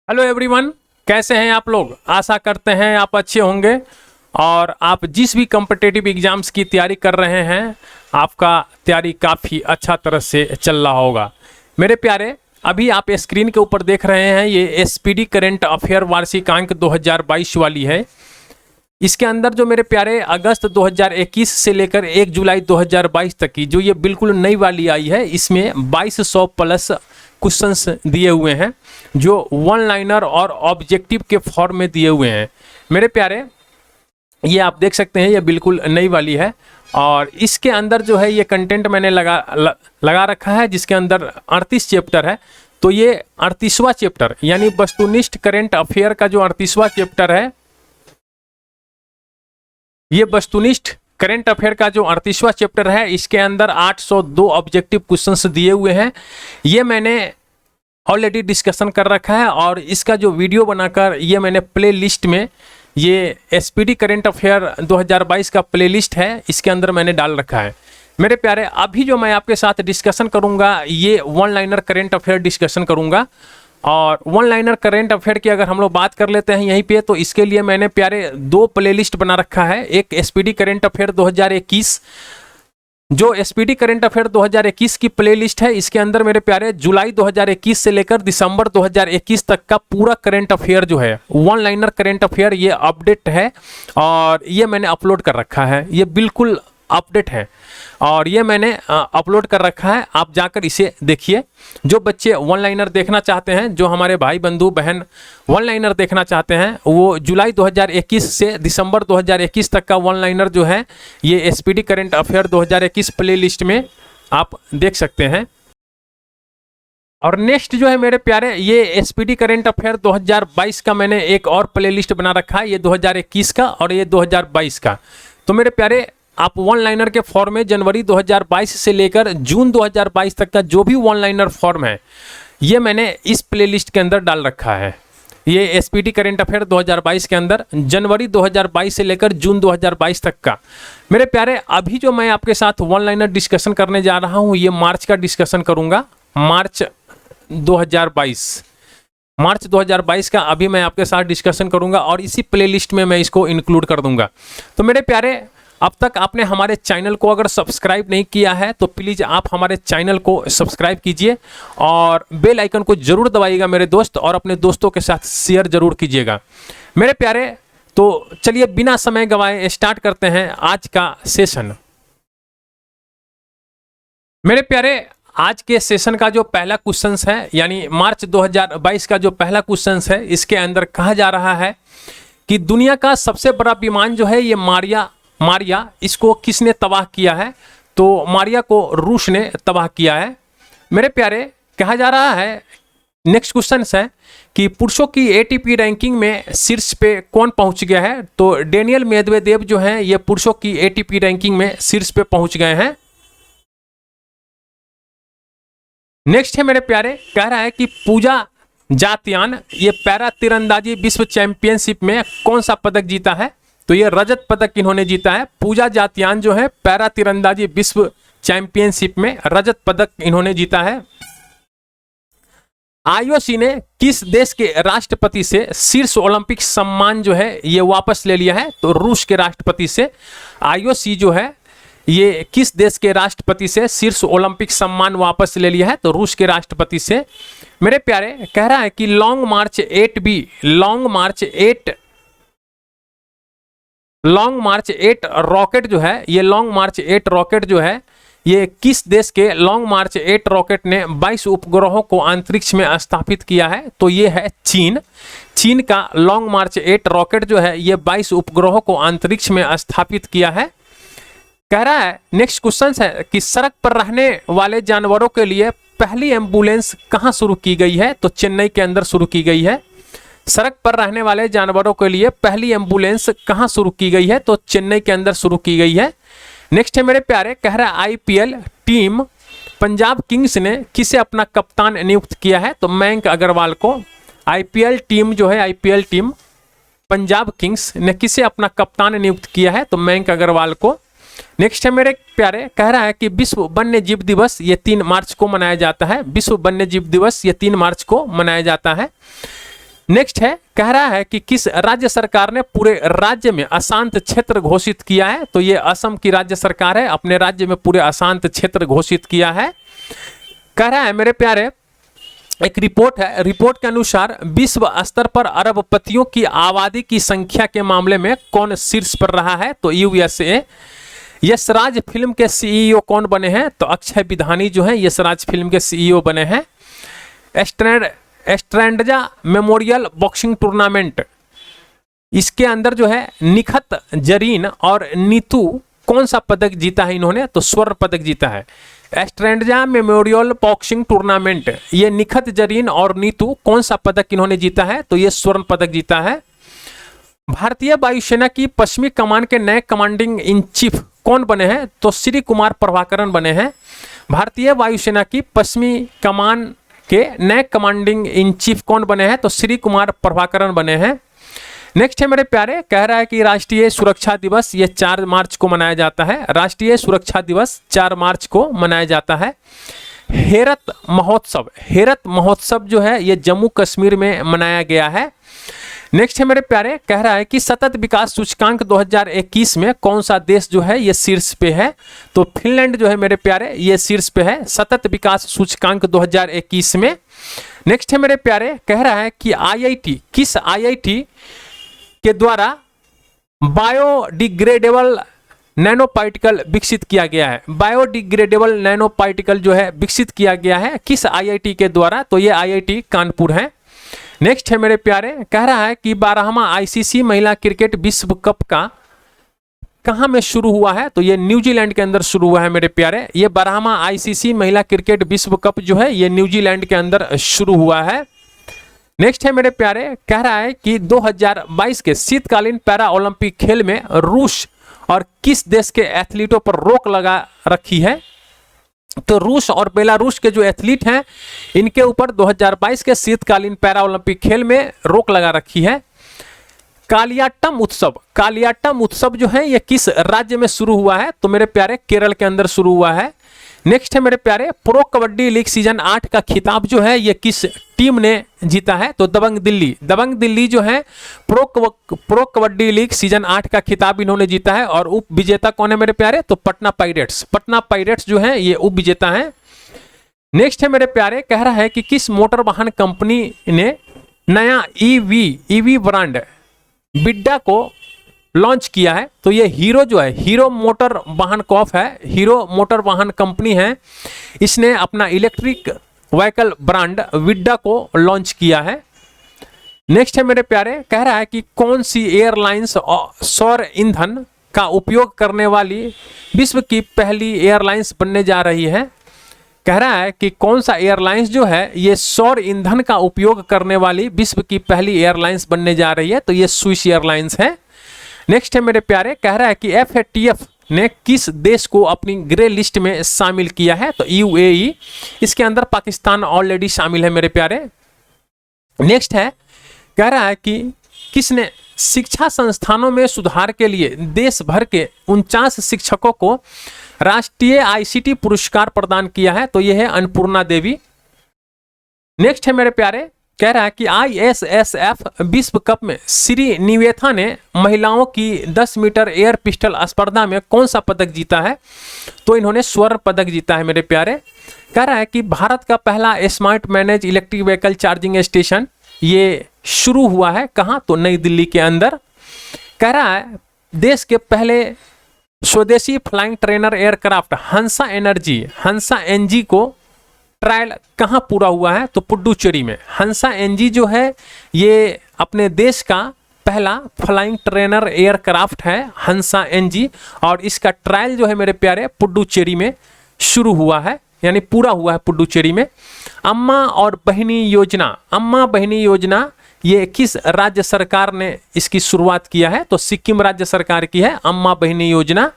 Hello everyone, कैसे हैं आप लोग। आशा करते हैं आप अच्छे होंगे और आप जिस भी कॉम्पिटिटिव एग्जाम्स की तैयारी कर रहे हैं आपका तैयारी काफ़ी अच्छा तरह से चल रहा होगा। मेरे प्यारे, अभी आप स्क्रीन के ऊपर देख रहे हैं ये एसपीडी करंट अफेयर वार्षिकांक 2022 वाली है। इसके अंदर जो मेरे प्यारे अगस्त 2021 से लेकर 1 जुलाई 2022 तक की जो ये बिल्कुल नई वाली आई है, इसमें 2200 प्लस क्वेश्चंस दिए हुए हैं जो वन लाइनर और ऑब्जेक्टिव के फॉर्म में दिए हुए हैं। मेरे प्यारे, ये आप देख सकते हैं ये बिल्कुल नई वाली है और इसके अंदर जो है ये कंटेंट मैंने लगा रखा है जिसके अंदर 38 चैप्टर है। तो ये 38वां चैप्टर यानी वस्तुनिष्ठ करंट अफेयर का जो 38वां चैप्टर है, ये वस्तुनिष्ठ करंट अफेयर का जो 38वां चैप्टर है, इसके अंदर 802 ऑब्जेक्टिव क्वेश्चंस दिए हुए हैं। ये मैंने ऑलरेडी डिस्कशन कर रखा है और इसका जो वीडियो बनाकर ये मैंने प्ले लिस्ट में, ये एसपीडी करंट अफेयर 2022 का प्ले लिस्ट है, इसके अंदर मैंने डाल रखा है। मेरे प्यारे, अभी जो मैं आपके साथ डिस्कशन करूंगा ये one liner current affair discussion करूंगा। और वन लाइनर करंट अफेयर की अगर हम लोग बात कर लेते हैं यहीं पे, तो इसके लिए मैंने प्यारे दो प्लेलिस्ट बना रखा है। एक एसपीडी करंट अफेयर 2021, जो एसपीडी करंट अफेयर 2021 की प्लेलिस्ट है, इसके अंदर मेरे प्यारे जुलाई 2021 से लेकर दिसंबर 2021 तक का पूरा करंट अफेयर जो है, वन लाइनर करंट अफेयर, ये अपडेट है और ये मैंने अपलोड कर रखा है। ये बिल्कुल अपडेट है और ये मैंने अपलोड कर रखा है, आप जाकर इसे देखिए। जो बच्चे वन लाइनर देखना चाहते हैं, जो हमारे भाई बंधु बहन वन लाइनर देखना चाहते हैं, वो जुलाई 2021 से दिसंबर 2021 तक का वन लाइनर जो है ये SPD current affair 2021 play list में आप देख सकते हैं। और नेक्स्ट जो है मेरे प्यारे, ये एसपीडी करंट अफेयर 2022 का मैंने एक और प्ले लिस्ट बना रखा है, ये 2021 का और ये 2022 का। तो मेरे प्यारे, आप वन लाइनर के फॉर्म में जनवरी 2022 से लेकर जून 2022 तक का जो भी वन लाइनर फॉर्म है ये मैंने इस प्लेलिस्ट के अंदर डाल रखा है। ये एसपीडी करंट अफेयर 2022 के अंदर जनवरी 2022 से लेकर जून 2022 तक का। मेरे प्यारे, अभी जो मैं आपके साथ वन लाइनर डिस्कशन करने जा रहा हूँ ये मार्च का डिस्कशन करूँगा। मार्च 2022 का अभी मैं आपके साथ डिस्कशन करूँगा और इसी प्लेलिस्ट में मैं इसको इंक्लूड कर दूँगा। तो मेरे प्यारे, अब तक आपने हमारे चैनल को अगर सब्सक्राइब नहीं किया है तो प्लीज़ आप हमारे चैनल को सब्सक्राइब कीजिए और बेल आइकन को जरूर दबाइएगा मेरे दोस्त, और अपने दोस्तों के साथ शेयर जरूर कीजिएगा। मेरे प्यारे, तो चलिए बिना समय गवाए स्टार्ट करते हैं आज का सेशन। मेरे प्यारे, आज के सेशन का जो पहला क्वेश्चन है यानी मार्च 2022 का जो पहला क्वेश्चन है, इसके अंदर कहा जा रहा है कि दुनिया का सबसे बड़ा विमान जो है ये मारिया, इसको किसने तबाह किया है। तो मारिया को रूस ने तबाह किया है। मेरे प्यारे, कहा जा रहा है नेक्स्ट क्वेश्चन है कि पुरुषों की एटीपी रैंकिंग में शीर्ष पे कौन पहुंच गया है। तो डेनियल मेदवेदेव जो हैं ये पुरुषों की एटीपी रैंकिंग में शीर्ष पे पहुंच गए हैं। नेक्स्ट है मेरे प्यारे, कह रहा है कि पूजा जात्यान ये पैरा तीरंदाजी विश्व चैंपियनशिप में कौन सा पदक जीता है। तो ये रजत पदक इन्होंने जीता है। पूजा जात्यान जो है पैरा तीरंदाजी विश्व चैंपियनशिप में रजत पदक इन्होंने जीता है। आईओसी ने किस देश के राष्ट्रपति से शीर्ष ओलंपिक सम्मान जो है ये वापस ले लिया है। तो रूस के राष्ट्रपति से आईओसी जो है ये किस देश के राष्ट्रपति से शीर्ष ओलंपिक सम्मान वापस ले लिया है। तो रूस के राष्ट्रपति से। मेरे प्यारे, कह रहा है कि लॉन्ग मार्च 8 रॉकेट जो है, ये लॉन्ग मार्च 8 रॉकेट जो है ये किस देश के लॉन्ग मार्च 8 रॉकेट ने 22 उपग्रहों को अंतरिक्ष में स्थापित किया है। तो ये है चीन का लॉन्ग मार्च 8 रॉकेट जो है ये 22 उपग्रहों को अंतरिक्ष में स्थापित किया है। कह रहा है नेक्स्ट क्वेश्चन है कि सड़क पर रहने वाले जानवरों के लिए पहली एम्बुलेंस कहाँ शुरू की गई है। तो चेन्नई के अंदर शुरू की गई है। सड़क पर रहने वाले जानवरों के लिए पहली एम्बुलेंस कहाँ शुरू की गई है। तो चेन्नई के अंदर शुरू की गई है। नेक्स्ट है मेरे प्यारे, कह रहा है आईपीएल टीम पंजाब किंग्स ने किसे अपना कप्तान नियुक्त किया है। तो मयंक अग्रवाल को। आईपीएल टीम जो है, आईपीएल टीम पंजाब किंग्स ने किसे अपना कप्तान नियुक्त किया है। तो मयंक अग्रवाल को। नेक्स्ट है मेरे प्यारे, कह रहा है कि विश्व वन्य जीव दिवस ये 3 मार्च को मनाया जाता है। विश्व वन्य जीव दिवस ये 3 मार्च को मनाया जाता है। नेक्स्ट है, कह रहा है कि किस राज्य सरकार ने पूरे राज्य में अशांत क्षेत्र घोषित किया है? तो ये असम की राज्य सरकार है, अपने राज्य में पूरे अशांत क्षेत्र घोषित किया है। कह रहा है मेरे प्यारे, एक रिपोर्ट है, रिपोर्ट के अनुसार विश्व स्तर पर अरबपतियों की आबादी की संख्या के मामले में कौन शीर्ष पर रहा है? तो यूएसए। यशराज फिल्म के सीईओ कौन बने हैं? तो अक्षय विधानी जो है यशराज फिल्म के सीईओ बने हैं। एस्ट्रेंडजा मेमोरियल बॉक्सिंग टूर्नामेंट, इसके अंदर जो है निखत जरीन और नीतू कौन सा पदक जीता है इन्होंने? तो स्वर्ण पदक जीता है। एस्ट्रेंडजा मेमोरियल बॉक्सिंग टूर्नामेंट, ये निखत जरीन और नीतू कौन सा पदक इन्होंने जीता है? तो ये स्वर्ण पदक जीता है। भारतीय वायुसेना की पश्चिमी कमान के नए कमांडिंग इन चीफ कौन बने हैं? तो श्री कुमार प्रभाकरण बने हैं। भारतीय वायुसेना की पश्चिमी कमान के नए कमांडिंग इन चीफ कौन बने हैं? तो श्री कुमार प्रभाकरण बने हैं। नेक्स्ट है मेरे प्यारे, कह रहा है कि राष्ट्रीय सुरक्षा दिवस ये 4 मार्च को मनाया जाता है। राष्ट्रीय सुरक्षा दिवस 4 मार्च को मनाया जाता है। हेरत महोत्सव, हेरत महोत्सव जो है ये जम्मू कश्मीर में मनाया गया है। नेक्स्ट है मेरे प्यारे, कह रहा है कि सतत विकास सूचकांक 2021 में कौन सा देश जो है ये शीर्ष पे है? तो फिनलैंड जो है मेरे प्यारे ये शीर्ष पे है सतत विकास सूचकांक 2021 में। नेक्स्ट है मेरे प्यारे, कह रहा है कि आईआईटी, किस आईआईटी के द्वारा बायोडिग्रेडेबल नैनो पार्टिकल विकसित किया गया है? बायोडिग्रेडेबल नैनो पार्टिकल जो है विकसित किया गया है किस आईआईटी के द्वारा? तो ये आईआईटी कानपुर है। नेक्स्ट है मेरे प्यारे, कह रहा है कि 12वां आईसीसी महिला क्रिकेट विश्व कप का कहां में शुरू हुआ है? तो ये न्यूजीलैंड के अंदर शुरू हुआ है मेरे प्यारे। ये 12वां आईसीसी महिला क्रिकेट विश्व कप जो है ये न्यूजीलैंड के अंदर शुरू हुआ है। नेक्स्ट है मेरे प्यारे, कह रहा है कि 2022 के शीतकालीन पैरा ओलंपिक खेल में रूस और किस देश के एथलीटों पर रोक लगा रखी है? तो रूस और बेलारूस के जो एथलीट हैं इनके ऊपर 2022 के शीतकालीन पैरा ओलंपिक खेल में रोक लगा रखी है। कालियाट्टम उत्सव, कालियाट्टम उत्सव जो है ये किस राज्य में शुरू हुआ है? तो मेरे प्यारे केरल के अंदर शुरू हुआ है। नेक्स्ट है मेरे प्यारे, प्रो कबड्डी लीग सीजन 8 का खिताब जो है ये किस टीम ने जीता है? तो दबंग दिल्ली, दबंग दिल्ली जो है प्रो कबड्डी लीग सीजन 8 का खिताब इन्होंने जीता है। और उप विजेता कौन है मेरे प्यारे? तो पटना पाइरेट्स, पटना पाइरेट्स जो है ये उप विजेता है। नेक्स्ट है मेरे प्यारे, कह रहा है कि किस मोटर वाहन कंपनी ने नया ईवी ब्रांड बिड्डा को लॉन्च किया है? तो ये हीरो जो है, हीरो मोटर वाहन कॉप है, हीरो मोटर वाहन कंपनी है, इसने अपना इलेक्ट्रिक व्हीकल ब्रांड विड्डा को लॉन्च किया है। नेक्स्ट है मेरे प्यारे, कह रहा है कि कौन सी एयरलाइंस सौर ईंधन का उपयोग करने वाली विश्व की पहली एयरलाइंस बनने जा रही है? कह रहा है कि कौन सा एयरलाइंस जो है ये सौर ईंधन का उपयोग करने वाली विश्व की पहली एयरलाइंस बनने जा रही है? तो ये स्विस एयरलाइंस है। नेक्स्ट है मेरे प्यारे, कह रहा है कि एफएटीएफ ने किस देश को अपनी ग्रे लिस्ट में शामिल किया है? तो यूएई, इसके अंदर पाकिस्तान ऑलरेडी शामिल है मेरे प्यारे। नेक्स्ट है, कह रहा है कि किसने शिक्षा संस्थानों में सुधार के लिए देश भर के 49 शिक्षकों को राष्ट्रीय आईसीटी पुरस्कार प्रदान किया है? तो यह है अन्नपूर्णा देवी। नेक्स्ट है मेरे प्यारे, कह रहा है कि आईएसएसएफ विश्व कप में श्री निवेथा ने महिलाओं की 10 मीटर एयर पिस्टल स्पर्धा में कौन सा पदक जीता है? तो इन्होंने स्वर्ण पदक जीता है मेरे प्यारे। कह रहा है कि भारत का पहला smart manage electric vehicle charging station ये शुरू हुआ है कहाँ? तो नई दिल्ली के अंदर। कह रहा है देश के पहले स्वदेशी फ्लाइंग ट्रेनर एयरक्राफ्ट हंसा एनजी को ट्रायल कहाँ पूरा हुआ है? तो पुडुचेरी में। हंसा एनजी जो है ये अपने देश का पहला फ्लाइंग ट्रेनर एयरक्राफ्ट है हंसा एनजी, और इसका ट्रायल जो है मेरे प्यारे पुडुचेरी में शुरू हुआ है, यानी पूरा हुआ है पुडुचेरी में। अम्मा और बहिनी योजना, अम्मा बहिनी योजना ये किस राज्य सरकार ने इसकी शुरुआत किया है? तो सिक्किम राज्य सरकार की है अम्मा बहिनी योजना।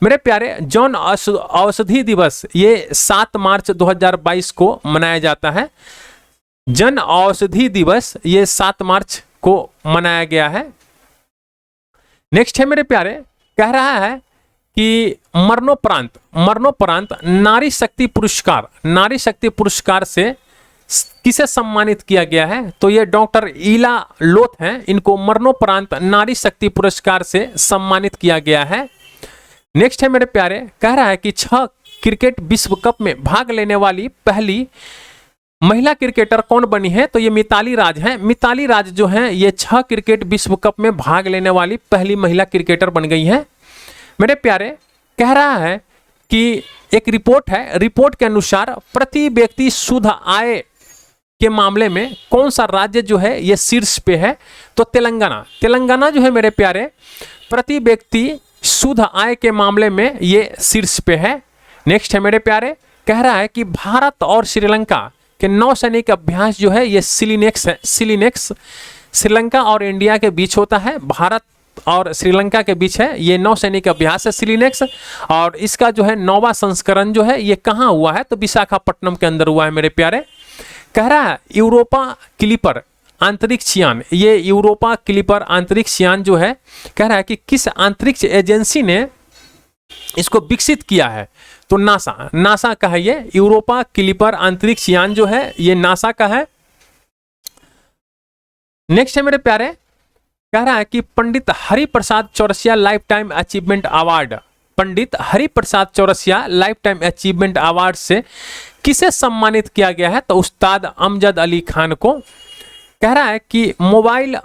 मेरे प्यारे, जन औषधि दिवस ये 7 मार्च 2022 को मनाया जाता है। जन औषधि दिवस ये 7 मार्च को मनाया गया है। नेक्स्ट है मेरे प्यारे, कह रहा है कि मरणोपरांत नारी शक्ति पुरस्कार से किसे सम्मानित किया गया है? तो ये डॉक्टर ईला लोथ हैं, इनको मरणोपरांत नारी शक्ति पुरस्कार से सम्मानित किया गया है। नेक्स्ट है मेरे प्यारे, कह रहा है कि 6 क्रिकेट विश्व कप में भाग लेने वाली पहली महिला क्रिकेटर कौन बनी है? तो ये मिताली राज हैं। मिताली राज जो हैं ये 6 क्रिकेट विश्व कप में भाग लेने वाली पहली महिला क्रिकेटर बन गई हैं। मेरे प्यारे, कह रहा है कि एक रिपोर्ट है, रिपोर्ट के अनुसार प्रति व्यक्ति शुद्ध आय के मामले में कौन सा राज्य जो है ये शीर्ष पे है? तो तेलंगाना। तेलंगाना जो है मेरे प्यारे प्रति व्यक्ति शुद्ध आय के मामले में ये शीर्ष पे है। नेक्स्ट है मेरे प्यारे, कह रहा है कि भारत और श्रीलंका के नौसैनिक अभ्यास जो है ये सिलिनेक्स है। सिलिनेक्स श्रीलंका और इंडिया के बीच होता है, भारत और श्रीलंका के बीच है, ये नौसैनिक अभ्यास है सिलिनेक्स। और इसका जो है 9वां संस्करण जो है ये कहाँ हुआ है? तो विशाखापट्टनम के अंदर हुआ है मेरे प्यारे। कह रहा है यूरोपा क्लिपर अंतरिक्ष यान, ये यूरोपा क्लिपर अंतरिक्ष यान जो है, कह रहा है कि किस अंतरिक्ष एजेंसी ने इसको विकसित किया है? तो नासा। नासा का है ये यूरोपा क्लिपर अंतरिक्ष यान जो है ये नासा का है। नेक्स्ट है मेरे प्यारे, कह रहा है कि Pandit Hariprasad Chaurasia lifetime achievement award, Pandit Hariprasad Chaurasia lifetime achievement award से किसे सम्मानित किया गया है? तो उस्ताद अमजद अली खान को। कह रहा है कि mobile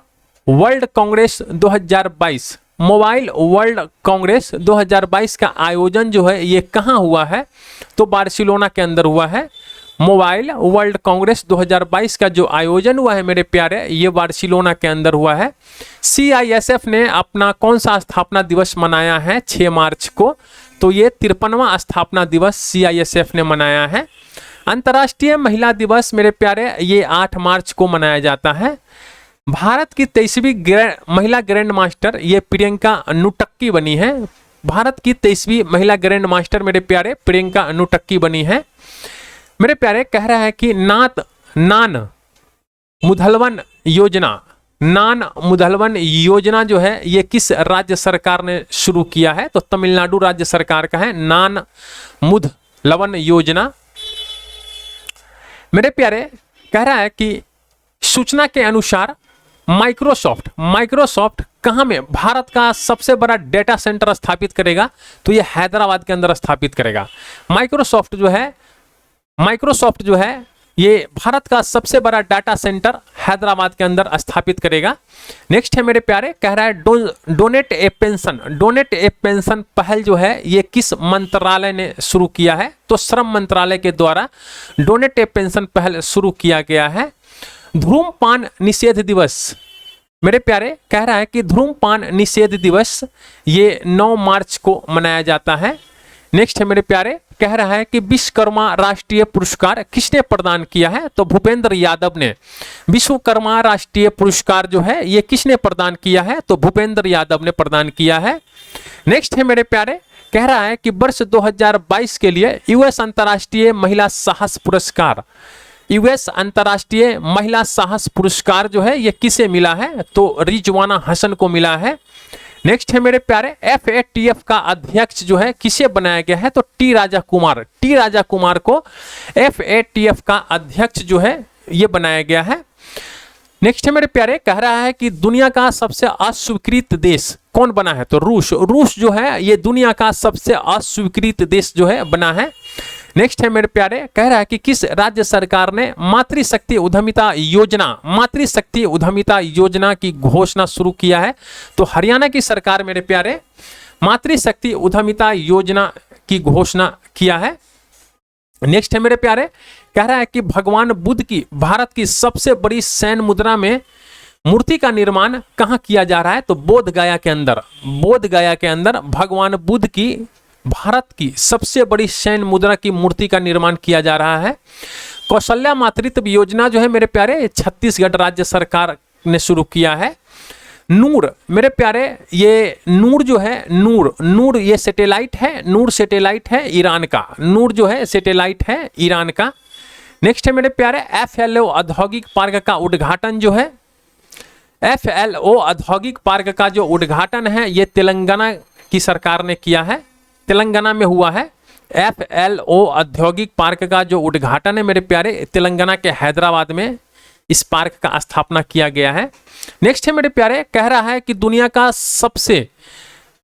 world Congress 2022, mobile world Congress 2022 का आयोजन जो है ये कहाँ हुआ है? तो बार्सिलोना के अंदर हुआ है। मोबाइल वर्ल्ड कांग्रेस 2022 का जो आयोजन हुआ है मेरे प्यारे ये बार्सिलोना के अंदर हुआ है। CISF ने अपना कौन सा स्थापना दिवस मनाया है 6 मार्च को? तो ये 53वां स्थापना दिवस CISF ने मनाया है। अंतर्राष्ट्रीय महिला दिवस मेरे प्यारे ये 8 मार्च को मनाया जाता है। भारत की 23वीं महिला ग्रैंड मास्टर ये प्रियंका अनुटक्की बनी है। भारत की 23वीं महिला ग्रैंड मास्टर मेरे प्यारे प्रियंका अनुटक्की बनी है। मेरे प्यारे, कह रहा है कि नान मुधलवन योजना, नान मुधलवन योजना जो है ये किस राज्य सरकार ने शुरू किया है? तो तमिलनाडु राज्य सरकार का है नान मुधलवन योजना। मेरे प्यारे, कह रहा है कि सूचना के अनुसार माइक्रोसॉफ्ट कहाँ में भारत का सबसे बड़ा डेटा सेंटर स्थापित करेगा? तो ये हैदराबाद के अंदर स्थापित करेगा। माइक्रोसॉफ्ट जो है ये भारत का सबसे बड़ा डाटा सेंटर हैदराबाद के अंदर स्थापित करेगा। नेक्स्ट है मेरे प्यारे, कह रहा है डोनेट ए पेंशन, डोनेट ए पेंशन पहल जो है ये किस मंत्रालय ने शुरू किया है? तो श्रम मंत्रालय के द्वारा डोनेट ए पेंशन पहल शुरू किया गया है। धूम्रपान निषेध दिवस मेरे प्यारे, कह रहा है कि धूम्रपान निषेध दिवस ये 9 मार्च को मनाया जाता है। नेक्स्ट है मेरे प्यारे, कह रहा है कि विश्वकर्मा राष्ट्रीय पुरस्कार किसने प्रदान किया है? तो भूपेंद्र यादव ने। विश्वकर्मा राष्ट्रीय पुरस्कार जो है ये किसने प्रदान किया है? तो भूपेंद्र यादव ने प्रदान किया है। नेक्स्ट है मेरे प्यारे, कह रहा है कि वर्ष 2022 के लिए US अंतर्राष्ट्रीय महिला साहस पुरस्कार, US अंतर्राष्ट्रीय महिला साहस पुरस्कार जो है ये किसे मिला है? तो रिजवाना हसन को मिला है। नेक्स्ट है मेरे प्यारे, FATF का अध्यक्ष जो है किसे बनाया गया है? तो टी राजा कुमार को FATF का अध्यक्ष जो है ये बनाया गया है। नेक्स्ट है मेरे प्यारे, कह रहा है कि दुनिया का सबसे अस्वीकृत देश कौन बना है? तो रूस जो है ये दुनिया का सबसे अस्वीकृत देश जो है बना है। नेक्स्ट है मेरे प्यारे, कह रहा है कि किस राज्य सरकार ने मातृशक्ति उद्यमिता योजना की घोषणा शुरू किया है? तो हरियाणा की सरकार मेरे प्यारे मातृशक्ति उद्यमिता योजना की घोषणा किया है। नेक्स्ट है मेरे प्यारे, कह रहा है कि भगवान बुद्ध की भारत की सबसे बड़ी सैन मुद्रा में मूर्ति का निर्माण कहाँ किया जा रहा है? तो बोध गया के अंदर भगवान बुद्ध की भारत की सबसे बड़ी सैन्य मुद्रा की मूर्ति का निर्माण किया जा रहा है। कौशल्या मातृत्व योजना जो है मेरे प्यारे छत्तीसगढ़ राज्य सरकार ने शुरू किया है। नूर मेरे प्यारे, ये नूर जो है नूर ये सैटेलाइट है, नूर सैटेलाइट है ईरान का, नूर जो है सैटेलाइट है ईरान का। नेक्स्ट है मेरे प्यारे, FLO औद्योगिक पार्क का उद्घाटन जो है, FLO औद्योगिक पार्क का जो उद्घाटन है ये तेलंगाना की सरकार ने किया है, तेलंगाना में हुआ है। FLO औद्योगिक पार्क का जो उद्घाटन है मेरे प्यारे तेलंगाना के हैदराबाद में इस पार्क का स्थापना किया गया है। नेक्स्ट है मेरे प्यारे, कह रहा है कि दुनिया का सबसे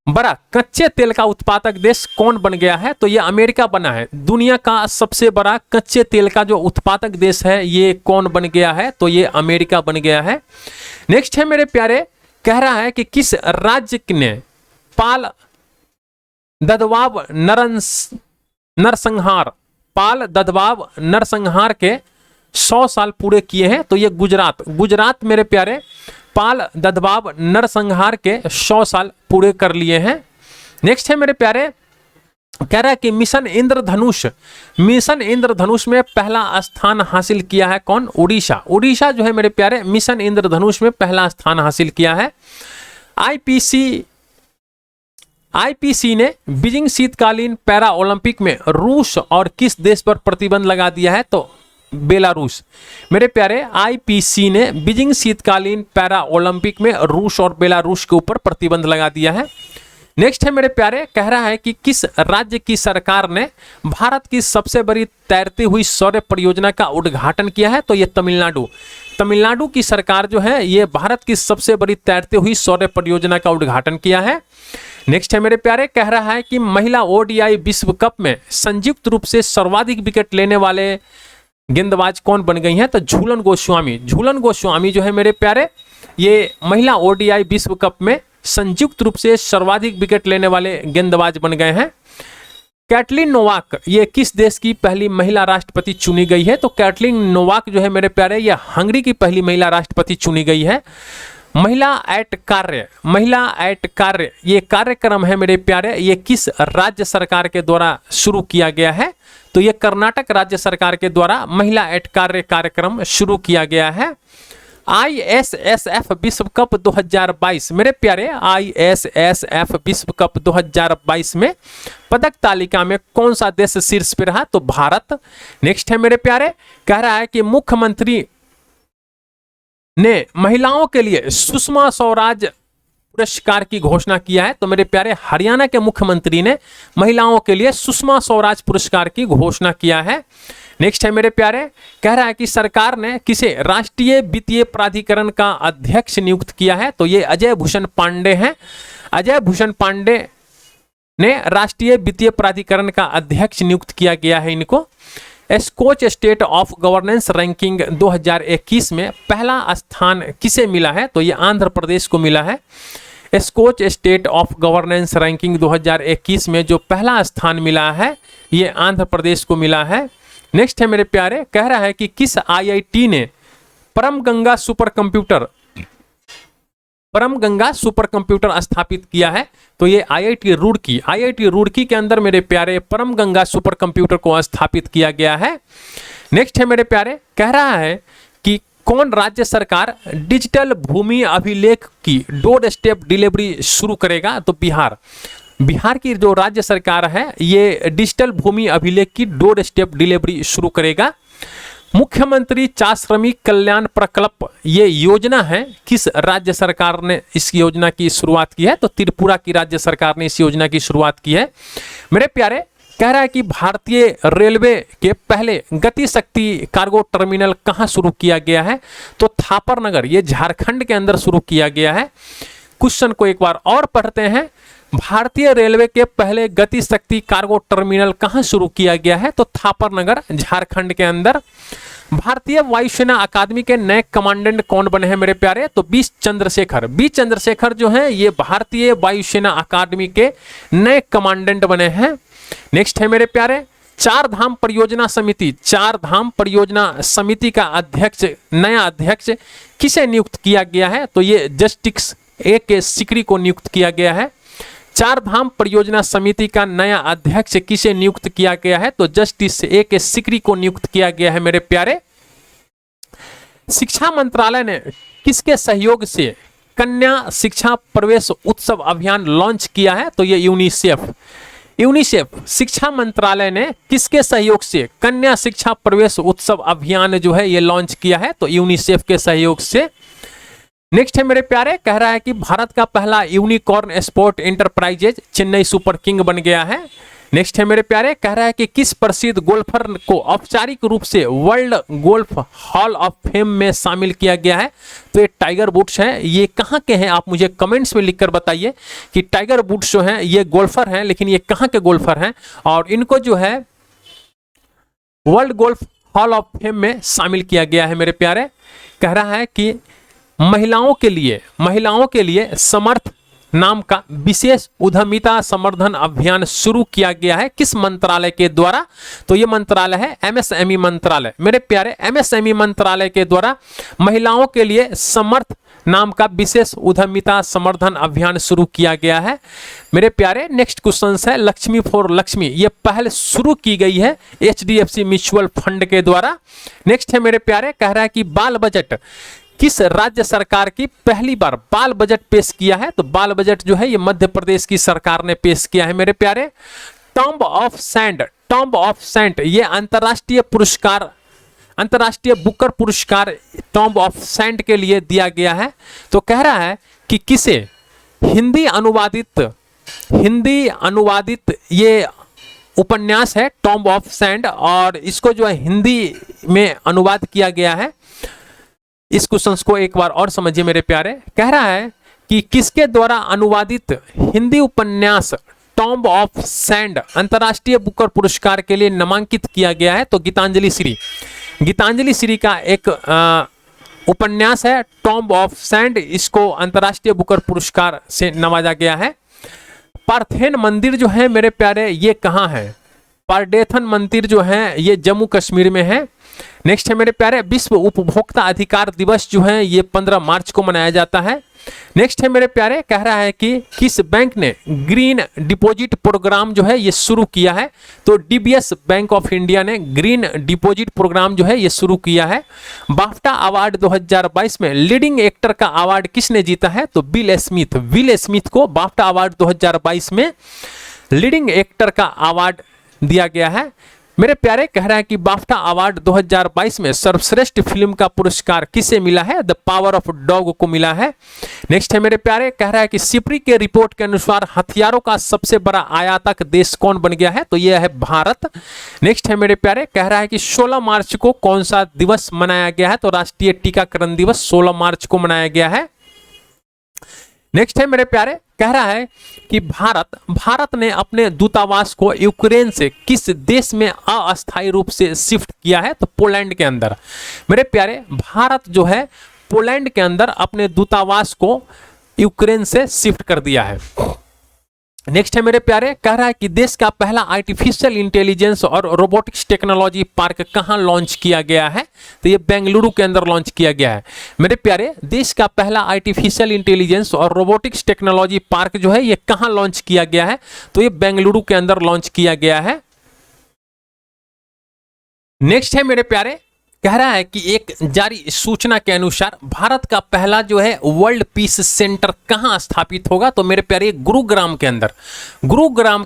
बड़ा कच्चे तेल का उत्पादक देश कौन बन गया है, तो ये अमेरिका बना है। दुनिया का सबसे बड़ा कच्चे तेल का जो उत्पादक देश है ये कौन बन गया है, तो ये अमेरिका बन गया है। नेक्स्ट है मेरे प्यारे, कह रहा है कि किस राज्य ने पाल ददवाब नरसंहार के 100 साल पूरे किए हैं, तो ये गुजरात मेरे प्यारे पाल ददवाब नरसंहार के 100 साल पूरे कर लिए हैं। नेक्स्ट है मेरे प्यारे, कह रहा है कि मिशन इंद्रधनुष में पहला स्थान हासिल किया है कौन, उड़ीसा जो है मेरे प्यारे मिशन इंद्रधनुष में पहला स्थान हासिल किया है। आईपीसी ने बीजिंग शीतकालीन पैरा ओलंपिक में रूस और किस देश पर प्रतिबंध लगा दिया है, तो बेलारूस। मेरे प्यारे आईपीसी ने बीजिंग शीतकालीन पैरा ओलंपिक में रूस और बेलारूस के ऊपर प्रतिबंध लगा दिया है। नेक्स्ट है मेरे प्यारे, कह रहा है कि किस राज्य की सरकार ने भारत की सबसे बड़ी तैरती हुई सौर परियोजना का उद्घाटन किया है, तो ये तमिलनाडु की सरकार जो है ये भारत की सबसे बड़ी तैरती हुई सौर परियोजना का उद्घाटन किया है। नेक्स्ट है मेरे प्यारे, कह रहा है कि महिला ओडीआई विश्व कप में संयुक्त रूप से सर्वाधिक विकेट लेने वाले गेंदबाज कौन बन गई हैं, तो झूलन गोस्वामी जो है मेरे प्यारे ये महिला ओडीआई विश्व कप में संयुक्त रूप से सर्वाधिक विकेट लेने वाले गेंदबाज बन गए हैं। कैटलिन नोवाक ये किस देश की पहली महिला राष्ट्रपति चुनी गई है, तो कैटलिन नोवाक जो है मेरे प्यारे ये हंगरी की पहली महिला राष्ट्रपति चुनी गई है। महिला एट कार्य ये कार्यक्रम है मेरे प्यारे ये किस राज्य सरकार के द्वारा शुरू किया गया है, तो ये कर्नाटक राज्य सरकार के द्वारा महिला एट कार्य कार्यक्रम शुरू किया गया है। ISSF विश्व कप 2022 मेरे प्यारे ISSF विश्व कप 2022 में पदक तालिका में कौन सा देश शीर्ष पे रहा, तो भारत। नेक्स्ट है मेरे प्यारे, कह रहा है कि मुख्यमंत्री ने महिलाओं के लिए सुषमा स्वराज पुरस्कार की घोषणा किया है, तो मेरे प्यारे हरियाणा के मुख्यमंत्री ने महिलाओं के लिए सुषमा स्वराज पुरस्कार की घोषणा किया है। नेक्स्ट है मेरे प्यारे, कह रहा है कि सरकार ने किसे राष्ट्रीय वित्तीय प्राधिकरण का अध्यक्ष नियुक्त किया है, तो ये अजय भूषण पांडे हैं। अजय भूषण पांडे ने राष्ट्रीय वित्तीय प्राधिकरण का अध्यक्ष नियुक्त किया गया है इनको। Skoch state of governance ranking 2021 में पहला स्थान किसे मिला है, तो ये आंध्र प्रदेश को मिला है। Skoch state of governance ranking 2021 में जो पहला स्थान मिला है ये आंध्र प्रदेश को मिला है। नेक्स्ट है मेरे प्यारे, कह रहा है कि किस IIT ने परम गंगा सुपर कंप्यूटर स्थापित किया है, तो ये IIT रुड़की के अंदर मेरे प्यारे परम गंगा सुपर कंप्यूटर को स्थापित किया गया है। नेक्स्ट है मेरे प्यारे, कह रहा है कि कौन राज्य सरकार डिजिटल भूमि अभिलेख की डोर स्टेप डिलीवरी शुरू करेगा, तो बिहार की जो राज्य सरकार है ये डिजिटल भूमि अभिलेख की डोर स्टेप डिलीवरी शुरू करेगा। मुख्यमंत्री चा श्रमिक कल्याण प्रकल्प ये योजना है किस राज्य सरकार ने इस योजना की शुरुआत की है, तो त्रिपुरा की राज्य सरकार ने इस योजना की शुरुआत की है। मेरे प्यारे, कह रहा है कि भारतीय रेलवे के पहले गति शक्ति कार्गो टर्मिनल कहाँ शुरू किया गया है, तो थापरनगर ये झारखंड के अंदर शुरू किया गया है। क्वेश्चन को एक बार और पढ़ते हैं, भारतीय रेलवे के पहले गति शक्ति कार्गो टर्मिनल कहाँ शुरू किया गया है, तो थापरनगर झारखंड के अंदर। भारतीय वायुसेना अकादमी के नए कमांडेंट कौन बने हैं मेरे प्यारे, तो बी चंद्रशेखर जो हैं ये भारतीय वायुसेना अकादमी के नए कमांडेंट बने हैं। नेक्स्ट है मेरे प्यारे, चार धाम परियोजना समिति का नया अध्यक्ष किसे नियुक्त किया गया है, तो ये जस्टिस A.K. सिकरी को नियुक्त किया गया है। चार धाम परियोजना समिति का नया अध्यक्ष किसे नियुक्त किया गया है, तो जस्टिस A.K. सिकरी को नियुक्त किया गया है मेरे प्यारे। शिक्षा मंत्रालय ने किसके सहयोग से कन्या शिक्षा प्रवेश उत्सव अभियान लॉन्च किया है, तो ये यूनिसेफ शिक्षा मंत्रालय ने किसके सहयोग से कन्या शिक्षा प्रवेश उत्सव अभियान जो है ये लॉन्च किया है, तो यूनिसेफ के सहयोग से। नेक्स्ट है मेरे प्यारे, कह रहा है कि भारत का पहला unicorn sport enterprises Chennai super king बन गया है। नेक्स्ट है मेरे प्यारे, कह रहा है कि किस प्रसिद्ध गोल्फर को औपचारिक रूप से world golf hall of fame में शामिल किया गया है? तो ये टाइगर वुड्स हैं। ये कहाँ के हैं आप मुझे कमेंट्स में लिखकर बताइए कि टाइगर वुड्स जो हैं ये गोल्फर हैं, लेकिन ये कहाँ के गोल्फर हैं और इनको जो है world golf hall of fame में शामिल किया गया है मेरे प्यारे। कह रहा है कि महिलाओं के लिए समर्थ नाम का विशेष उद्यमिता संवर्धन अभियान शुरू किया गया है किस मंत्रालय के द्वारा? तो ये मंत्रालय है एमएसएमई मंत्रालय। मेरे प्यारे, एमएसएमई मंत्रालय के द्वारा महिलाओं के लिए समर्थ नाम का विशेष उद्यमिता संवर्धन अभियान शुरू किया गया है मेरे प्यारे। नेक्स्ट क्वेश्चन है लक्ष्मी फॉर लक्ष्मी, ये पहल शुरू की गई है एचडीएफसी म्यूचुअल फंड के द्वारा। नेक्स्ट है मेरे प्यारे, कह रहा है कि बाल बजट किस राज्य सरकार की पहली बार बाल बजट पेश किया है? तो बाल बजट जो है ये मध्य प्रदेश की सरकार ने पेश किया है मेरे प्यारे। टॉम्ब ऑफ सैंड ये अंतर्राष्ट्रीय पुरस्कार, अंतर्राष्ट्रीय बुकर पुरस्कार टॉम्ब ऑफ सैंड के लिए दिया गया है। तो कह रहा है कि किसे हिंदी अनुवादित ये उपन्यास है टॉम्ब ऑफ सैंड और इसको जो है हिंदी में अनुवाद किया गया है। इस क्वेश्चन को एक बार और समझिए मेरे प्यारे। कह रहा है कि किसके द्वारा अनुवादित हिंदी उपन्यास टॉम्ब ऑफ सैंड अंतर्राष्ट्रीय बुकर पुरस्कार के लिए नामांकित किया गया है? तो गीतांजलि श्री का एक उपन्यास है टॉम्ब ऑफ सैंड, इसको अंतर्राष्ट्रीय बुकर पुरस्कार से नवाजा गया है। पार्थेन मंदिर जो है मेरे प्यारे ये कहाँ है? पारडेथन मंदिर जो है ये जम्मू कश्मीर में है। नेक्स्ट है मेरे प्यारे, विश्व उपभोक्ता अधिकार दिवस जो है ये 15 मार्च को मनाया जाता है। नेक्स्ट है मेरे प्यारे, कह रहा है कि किस बैंक ने ग्रीन डिपॉजिट प्रोग्राम जो है ये शुरू किया है? तो डीबीएस बैंक ऑफ इंडिया ने ग्रीन डिपॉजिट प्रोग्राम जो है ये शुरू किया है। बाफ्टा अवार्ड 2022 में लीडिंग एक्टर का अवार्ड किसने जीता है? तो विल स्मिथ को बाफ्टा अवार्ड 2022 में लीडिंग एक्टर का अवार्ड दिया गया है मेरे प्यारे। कह रहा है कि बाफ्टा अवार्ड 2022 में सर्वश्रेष्ठ फिल्म का पुरस्कार किसे मिला है? द पावर ऑफ डॉग को मिला है। नेक्स्ट है मेरे प्यारे, कह रहा है कि सिप्री के रिपोर्ट के अनुसार हथियारों का सबसे बड़ा आयातक देश कौन बन गया है? तो यह है भारत। नेक्स्ट है मेरे प्यारे, कह रहा है कि 16 मार्च को कौन सा दिवस मनाया गया है? तो राष्ट्रीय टीकाकरण दिवस 16 मार्च को मनाया गया है। नेक्स्ट है मेरे प्यारे, कह रहा है कि भारत ने अपने दूतावास को यूक्रेन से किस देश में अस्थायी रूप से शिफ्ट किया है? तो पोलैंड के अंदर। मेरे प्यारे, भारत जो है पोलैंड के अंदर अपने दूतावास को यूक्रेन से शिफ्ट कर दिया है। नेक्स्ट है मेरे प्यारे, कह रहा है कि देश का पहला आर्टिफिशियल इंटेलिजेंस और रोबोटिक्स टेक्नोलॉजी पार्क कहां लॉन्च किया गया है? तो ये बेंगलुरु के अंदर लॉन्च किया गया है मेरे प्यारे। देश का पहला आर्टिफिशियल इंटेलिजेंस और रोबोटिक्स टेक्नोलॉजी पार्क जो है ये कहां लॉन्च किया गया है? तो ये बेंगलुरु के अंदर लॉन्च किया गया है। नेक्स्ट है मेरे प्यारे, कह रहा है कि एक जारी सूचना के अनुसार भारत का पहला जो है वर्ल्ड पीस सेंटर कहां स्थापित होगा? तो मेरे प्यारे गुरुग्राम के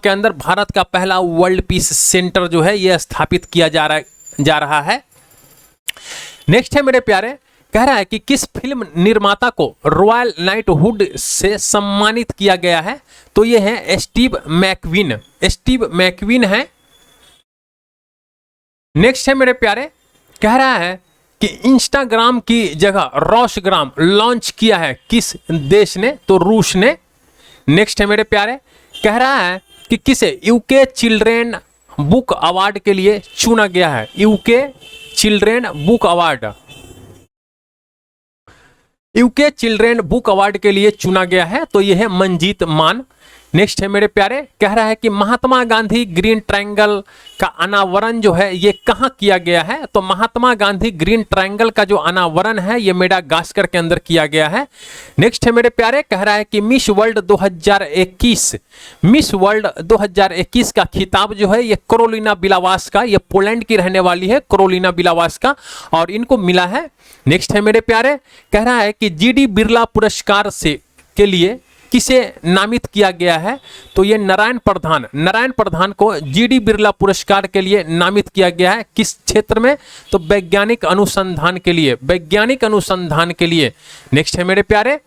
अंदर भारत का पहला वर्ल्ड पीस सेंटर जो है यह स्थापित किया जा रहा है। नेक्स्ट है मेरे प्यारे, कह रहा है कि किस फिल्म निर्माता को रॉयल नाइटहुड से सम्मानित किया गया है? तो यह है स्टीव मैकविन है। नेक्स्ट है मेरे प्यारे, कह रहा है कि इंस्टाग्राम की जगह रोसग्राम लॉन्च किया है किस देश ने? तो रूस ने। नेक्स्ट है मेरे प्यारे, कह रहा है कि किसे यूके चिल्ड्रेन बुक अवार्ड के लिए चुना गया है? यूके चिल्ड्रेन बुक अवार्ड के लिए चुना गया है। तो यह है मंजीत मान। नेक्स्ट है मेरे प्यारे, कह रहा है कि महात्मा गांधी ग्रीन ट्रायंगल का अनावरण जो है ये कहाँ किया गया है? तो महात्मा गांधी ग्रीन ट्रायंगल का जो अनावरण है ये मेडागास्कर के अंदर किया गया है। नेक्स्ट है मेरे प्यारे, कह रहा है कि मिस वर्ल्ड 2021 का खिताब जो है ये करोलिना बिलावास्का, ये पोलैंड की रहने वाली है करोलिना बिलावास्का, और इनको मिला है। नेक्स्ट है मेरे प्यारे, कह रहा है कि जीडी बिरला पुरस्कार के लिए किसे नामित किया गया है? तो ये नारायण प्रधान को जीडी बिरला पुरस्कार के लिए नामित किया गया है। किस क्षेत्र में? तो वैज्ञानिक अनुसंधान के लिए। नेक्स्ट है मेरे प्यारे,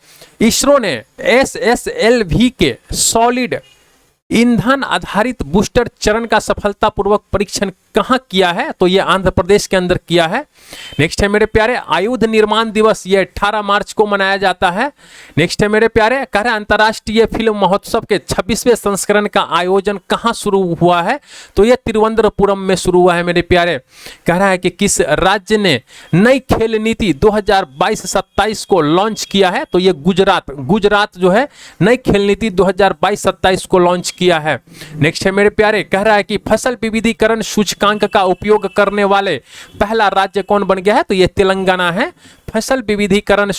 इसरो ने SSLV के सॉलिड ईंधन आधारित बूस्टर चरण का सफलतापूर्वक परीक्षण कहाँ किया है? तो ये आंध्र प्रदेश के अंदर किया है। नेक्स्ट है मेरे प्यारे आयुध निर्माण दिवस, ये 18 मार्च को मनाया जाता है। नेक्स्ट है मेरे प्यारे कह रहे अंतर्राष्ट्रीय फिल्म महोत्सव के 26वें संस्करण का आयोजन कहाँ शुरू हुआ है? तो ये तिरुवनंतपुरम में शुरू हुआ है मेरे प्यारे। कह रहा है कि किस राज्य ने नई खेल नीति 2022-27 को लॉन्च किया है? तो ये गुजरात जो है नई खेल नीति 2022-27 को लॉन्च किया है। नेक्स्ट है मेरे प्यारे कह रहा है कि फसल विविधीकरण सूचकांक का उपयोग करने वाले पहला राज्य कौन बन गया है? तो ये तेलंगाना है। फसल विविधीकरण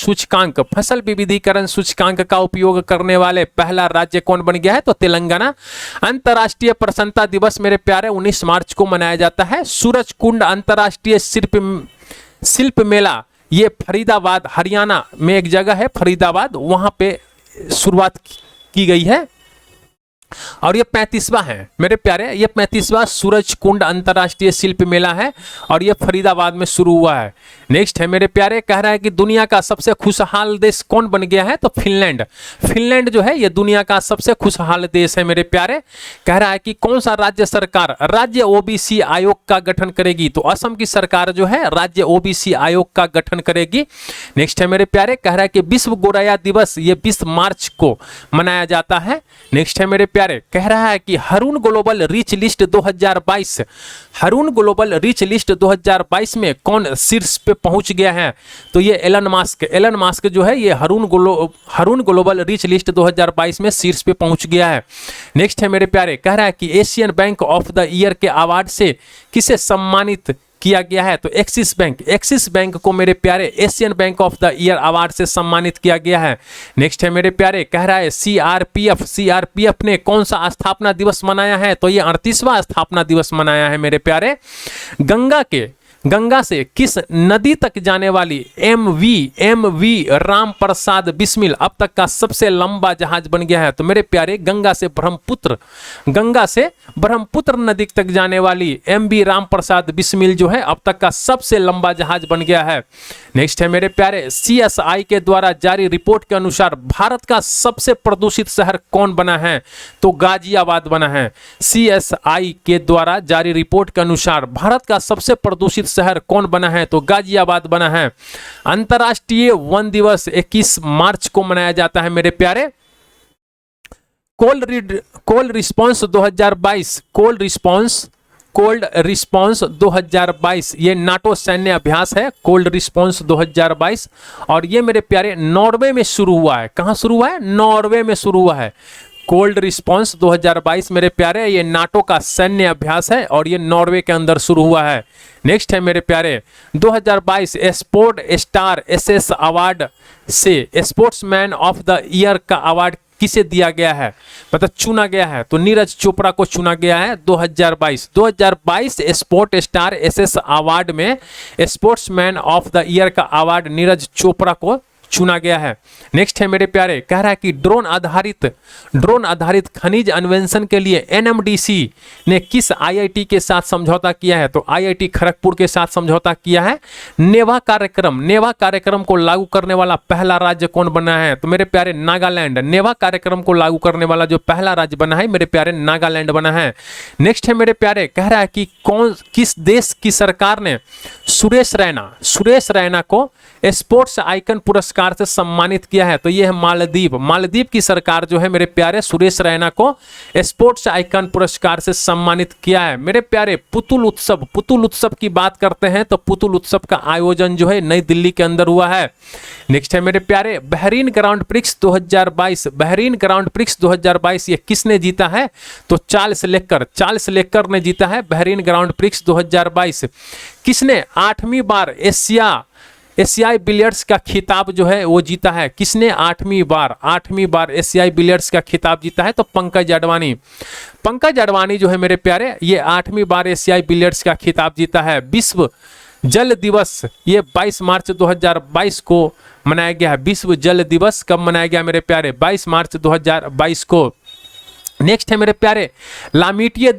सूचकांक का उपयोग करने वाले पहला राज्य कौन बन गया है? तो तेलंगाना। अंतर्राष्ट्रीय प्रसन्नता दिवस मेरे प्यारे 19 मार्च को मनाया जाता है। सूरज कुंड अंतर्राष्ट्रीय शिल्प मेला, ये फरीदाबाद हरियाणा में एक जगह है फरीदाबाद, वहां पे शुरुआत की गई है और ये 35वां है मेरे प्यारे, ये 35वां सूरज कुंड अंतर्राष्ट्रीय शिल्प मेला है और ये फरीदाबाद में शुरू हुआ है। नेक्स्ट है मेरे प्यारे कह रहा है कि दुनिया का सबसे खुशहाल देश कौन बन गया है? तो फिनलैंड जो है ये दुनिया का सबसे खुशहाल देश है मेरे प्यारे। कह रहा है कि कौन सा राज्य सरकार राज्य ओबीसी आयोग का गठन करेगी? तो असम की सरकार जो है राज्य ओबीसी आयोग का गठन करेगी। नेक्स्ट है मेरे प्यारे कह रहा है कि विश्व गोरैया दिवस ये 20 मार्च को मनाया जाता है। नेक्स्ट है मेरे प्यारे कह रहा है कि हरून ग्लोबल रिच लिस्ट 2022 में कौन शीर्ष पे पहुंच गया है? तो ये एलन मास्क जो है ये हरून ग्लोबल रिच लिस्ट 2022 में शीर्ष पे पहुंच गया है। नेक्स्ट है मेरे प्यारे कह रहा है कि Asian bank of the year के अवार्ड से किसे सम्मानित किया गया है? तो एक्सिस बैंक को मेरे प्यारे Asian bank of the year award से सम्मानित किया गया है। नेक्स्ट है मेरे प्यारे कह रहा है सीआरपीएफ ने कौन सा स्थापना दिवस मनाया है? तो ये 38वां स्थापना दिवस मनाया है मेरे प्यारे। गंगा से किस नदी तक जाने वाली एमवी राम प्रसाद बिस्मिल अब तक का सबसे लंबा जहाज बन गया है? तो मेरे प्यारे गंगा से ब्रह्मपुत्र नदी तक जाने वाली एमवी राम प्रसाद बिस्मिल जो है अब तक का सबसे लंबा जहाज बन गया है। नेक्स्ट है मेरे प्यारे सीएसआई के द्वारा जारी रिपोर्ट के अनुसार भारत का सबसे प्रदूषित शहर कौन बना है? तो गाजियाबाद बना है। सीएसआई के द्वारा जारी रिपोर्ट के अनुसार भारत का सबसे प्रदूषित शहर कौन बना है? तो गाजियाबाद बना है। अंतर्राष्ट्रीय वन दिवस 21 मार्च को मनाया जाता है मेरे प्यारे। कोल्ड रिस्पॉन्स 2022 ये नाटो सैन्य अभ्यास है कोल्ड रिस्पॉन्स 2022 और ये मेरे प्यारे नॉर्वे में शुरू हुआ है। कहां शुरू हुआ है? नॉर्वे में शुरू हुआ है। कोल्ड रिस्पॉन्स 2022 मेरे प्यारे ये नाटो का सैन्य अभ्यास है और ये नॉर्वे के अंदर शुरू हुआ है। नेक्स्ट है मेरे प्यारे 2022 स्पोर्ट स्टार एसएस अवार्ड से स्पोर्ट्समैन ऑफ द ईयर का अवार्ड किसे दिया गया है? मतलब चुना गया है। तो नीरज चोपड़ा को चुना गया है 2022 स्पोर्ट स्टार एसएस अवार्ड में स्पोर्ट्समैन ऑफ द ईयर का अवार्ड नीरज चोपड़ा को चुना गया है। नेक्स्ट है मेरे प्यारे कह रहा है कि ड्रोन आधारित खनिज अन्वेषण के लिए एनएमडीसी ने किस आईआईटी के साथ समझौता किया है? तो आईआईटी खड़गपुर के साथ समझौता किया है। नेवा कार्यक्रम को लागू करने वाला पहला राज्य कौन बना है? तो मेरे प्यारे नागालैंड। नेवा कार्यक्रम को लागू करने वाला जो पहला राज्य बना है मेरे प्यारे नागालैंड बना है। नेक्स्ट है मेरे प्यारे कह रहा है कि किस देश की सरकार ने सुरेश रैना को स्पोर्ट्स आइकन पुरस्कार से सम्मानित किया है? तो ये है मालदीव की सरकार जो है मेरे प्यारे सुरेश रैना को स्पोर्ट्स आइकन पुरस्कार से सम्मानित किया है। मेरे प्यारे पुतुल उत्सव की बात करते हैं तो पुतुल उत्सव का आयोजन जो है नई दिल्ली के अंदर हुआ है। नेक्स्ट है मेरे प्यारे बहरीन ग्रांड प्रिक्स 2022 ये किसने जीता है? तो चार्ल्स लेकर ने जीता है बहरीन ग्रांड प्रिक्स 2022। किसने 8वीं बार एशियाई बिलियर्ड्स का खिताब जो है वो जीता है? किसने 8वीं बार एशियाई बिलियर्ड्स का खिताब जीता है? तो पंकज अडवाणी जो है मेरे प्यारे ये 8वीं बार एशियाई बिलियर्ड्स का खिताब जीता है। विश्व जल दिवस ये 22 मार्च 2022 को मनाया गया है। विश्व जल दिवस कब मनाया गया मेरे प्यारे? 22 मार्च 2022 को। नेक्स्ट है मेरे प्यारे लामिटिये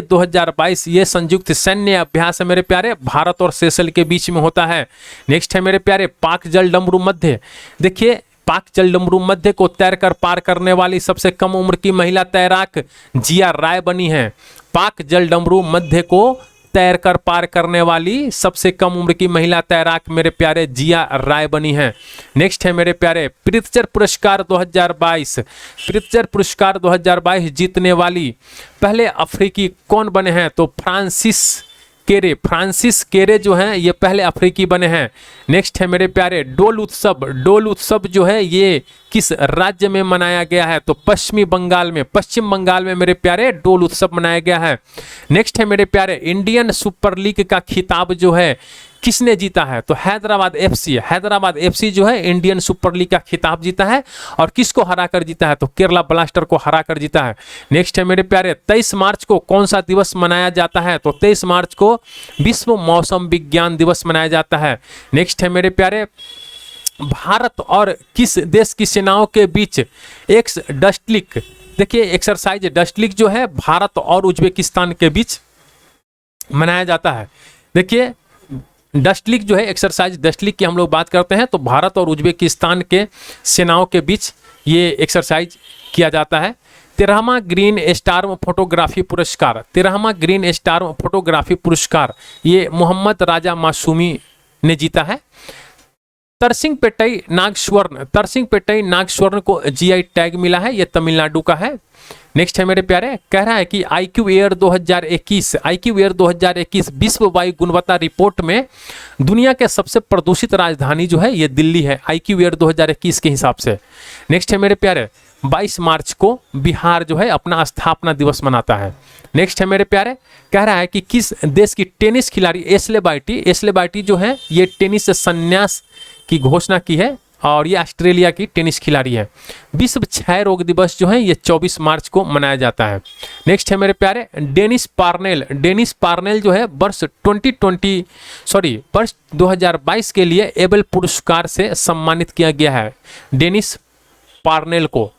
2022 ये संयुक्त सैन्य अभ्यास है मेरे प्यारे भारत और सेशल के बीच में होता है। नेक्स्ट है मेरे प्यारे पाक जल डमरू मध्य। देखिए पाक जलडमरू मध्य को तैरकर पार करने वाली सबसे कम उम्र की महिला तैराक जिया राय बनी है। पाक जलडमरू मध्य को तैरकर पार करने वाली सबसे कम उम्र की महिला तैराक मेरे प्यारे जिया राय बनी है। नेक्स्ट है मेरे प्यारे प्रित्जर पुरस्कार 2022। प्रित्जर पुरस्कार 2022 जीतने वाली पहले अफ्रीकी कौन बने हैं? तो फ्रांसिस केरे। फ्रांसिस केरे जो हैं ये पहले अफ्रीकी बने हैं। नेक्स्ट है मेरे प्यारे डोल उत्सव। डोल उत्सव जो है ये किस राज्य में मनाया गया है? तो पश्चिम बंगाल में मेरे प्यारे डोल उत्सव मनाया गया है। नेक्स्ट है मेरे प्यारे इंडियन सुपर लीग का खिताब जो है किसने जीता है? तो हैदराबाद एफसी। हैदराबाद एफसी जो है इंडियन सुपर लीग का खिताब जीता है और किसको हराकर जीता है? तो केरला ब्लास्टर को हराकर जीता है। नेक्स्ट है मेरे प्यारे 23 मार्च को कौन सा दिवस मनाया जाता है? तो 23 मार्च को विश्व मौसम विज्ञान दिवस मनाया जाता है। नेक्स्ट है मेरे प्यारे भारत और किस देश की सेनाओं के बीच एक्स डस्टलिक, देखिए एक्सरसाइज डस्टलिक जो है भारत और उज्बेकिस्तान के बीच मनाया जाता है। देखिए डस्टलिक जो है एक्सरसाइज डस्टलिक की हम लोग बात करते हैं तो भारत और उज्बेकिस्तान के सेनाओं के बीच ये एक्सरसाइज किया जाता है। 13वां ग्रीन स्टार फोटोग्राफी पुरस्कार, 13वां ग्रीन स्टार फोटोग्राफी पुरस्कार ये मोहम्मद राजा मासूमी ने जीता है। तरसिंग पेट्टई नागस्वर्ण को जीआई टैग मिला है, ये तमिलनाडु का है। नेक्स्ट है मेरे प्यारे कह रहा है कि आईक्यू एयर 2021 विश्व वायु गुणवत्ता रिपोर्ट में दुनिया के सबसे प्रदूषित राजधानी जो है ये दिल्ली है, आईक्यू एयर 2021 के हिसाब से। नेक्स्ट है मेरे प्यारे 22 मार्च को बिहार जो है अपना स्थापना दिवस मनाता है। नेक्स्ट है मेरे प्यारे कह रहा है कि किस देश की टेनिस खिलाड़ी एश्ले बार्टी जो है ये टेनिस से संन्यास की घोषणा की है और ये ऑस्ट्रेलिया की टेनिस खिलाड़ी है। विश्व क्षय रोग दिवस जो है ये 24 मार्च को मनाया जाता है। नेक्स्ट है मेरे प्यारे डेनिस पार्नेल जो है वर्ष 2022 के लिए एबल पुरस्कार से सम्मानित किया गया है। डेनिस पार्नेल को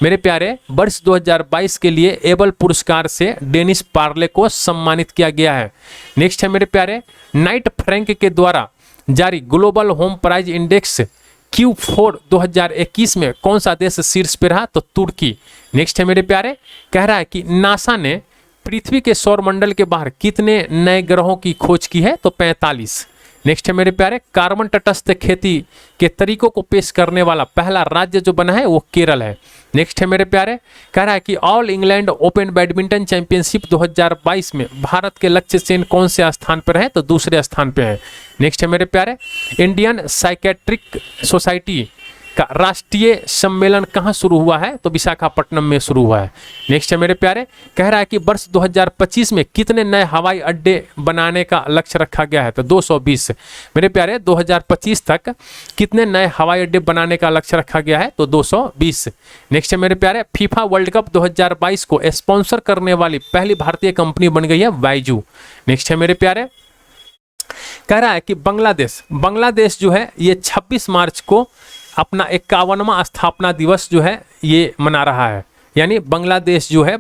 मेरे प्यारे वर्ष 2022 के लिए एबल पुरस्कार से डेनिस पार्ले को सम्मानित किया गया है। नेक्स्ट है मेरे प्यारे नाइट फ्रैंक के द्वारा जारी global home price index Q4 2021 में कौन सा देश शीर्ष पे रहा? तो तुर्की। नेक्स्ट है मेरे प्यारे कह रहा है कि नासा ने पृथ्वी के सौरमंडल के बाहर कितने नए ग्रहों की खोज की है? तो 45। नेक्स्ट है मेरे प्यारे कार्बन तटस्थ खेती के तरीकों को पेश करने वाला पहला राज्य जो बना है वो केरल है। नेक्स्ट है मेरे प्यारे कह रहा है कि all England open badminton championship 2022 में भारत के लक्ष्य सेन कौन से स्थान पर है? तो दूसरे स्थान पर है। नेक्स्ट है मेरे प्यारे इंडियन साइकेट्रिक सोसाइटी का राष्ट्रीय सम्मेलन कहाँ शुरू हुआ है? तो विशाखापट्टनम में शुरू हुआ है। नेक्स्ट है मेरे प्यारे कह रहा है कि वर्ष 2025 में कितने नए हवाई अड्डे बनाने का लक्ष्य रखा गया है? तो 220। मेरे प्यारे 2025 तक कितने नए हवाई अड्डे बनाने का लक्ष्य रखा गया है? तो 220। नेक्स्ट है मेरे प्यारे फीफा वर्ल्ड कप 2022 को स्पॉन्सर करने वाली पहली भारतीय कंपनी बन गई है बाइजू। नेक्स्ट है मेरे प्यारे कह रहा है कि बांग्लादेश जो है ये 26 मार्च को अपना 51वां स्थापना दिवस जो है ये मना रहा है। यानी बांग्लादेश जो है